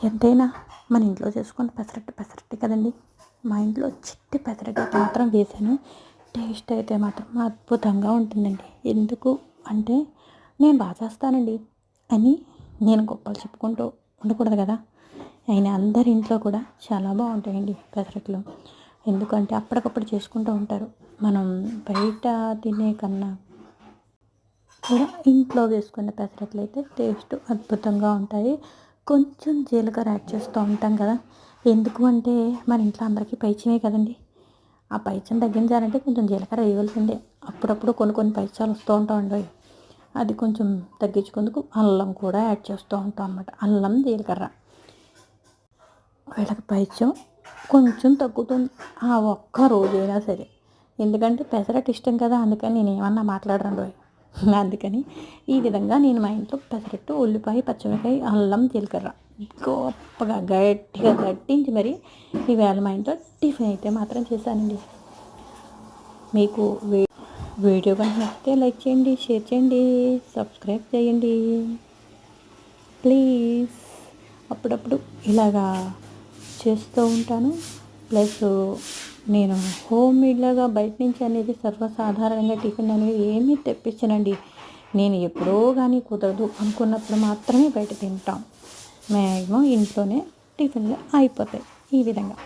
ఎంతైనా మన ఇంట్లో చేసుకున్న పెసరట్టు కదండి. మా ఇంట్లో చిట్టి పెసరట్టు మాత్రం వేసాను. టేస్ట్ అయితే మాత్రం అద్భుతంగా ఉంటుందండి. ఎందుకు అంటే నేను బాగా చేస్తానండి అని నేను గొప్పలు చెప్పుకుంటూ ఉండకూడదు కదా. అయినా అందరి ఇంట్లో కూడా చాలా బాగుంటాయండి పెసరట్లు. ఎందుకంటే అప్పటికప్పుడు చేసుకుంటూ ఉంటారు. మనం బయట తినే కన్నా కూడా ఇంట్లో వేసుకున్న పెసరట్లు అయితే టేస్ట్ అద్భుతంగా ఉంటాయి. కొంచెం జీలకర్ర యాడ్ చేస్తూ ఉంటాం కదా. ఎందుకు అంటే మన ఇంట్లో అందరికీ పైత్యమే కదండి. ఆ పైత్యం తగ్గించాలంటే కొంచెం జీలకర్ర వేయవలసిందే. అప్పుడప్పుడు కొన్ని పైత్యాలు వస్తూ ఉంటాయి. అది కొంచెం తగ్గించుకుందుకు అల్లం కూడా యాడ్ చేస్తూ ఉంటాం అన్నమాట. అల్లం, జీలకర్ర వీళ్ళకి పైత్యం కొంచెం తగ్గుతుంది ఆ ఒక్క రోజైనా సరే. ఎందుకంటే పెసరట్టు ఇష్టం కదా, అందుకని నేను ఏమన్నా మాట్లాడరండి. అందుకని ఈ విధంగా నేను మా ఇంట్లో పెసరట్టు, ఉల్లిపాయ, పచ్చిమిరపకాయ, అల్లం, జీలకర్ర గొప్పగా గట్టిగా దట్టించి మరి ఈవేళ మా ఇంట్లో టిఫిన్ అయితే మాత్రం చేశానండి. మీకు వీడియో కనుక నచ్చితే లైక్ చేయండి, షేర్ చేయండి, సబ్స్క్రైబ్ చేయండి ప్లీజ్. అప్పుడప్పుడు ఇలాగా చేస్తూ ఉంటాను. ప్లస్ నేను హోమ్ మేడ్లాగా బయట నుంచి అనేది సర్వసాధారణంగా టిఫిన్ అనేది ఏమీ తెప్పించనండి. నేను ఎప్పుడో కానీ కుదరదు అనుకున్నప్పుడు మాత్రమే బయట తింటాం. మ్యాక్సిమం ఇంట్లోనే టిఫిన్లు అయిపోతాయి ఈ విధంగా.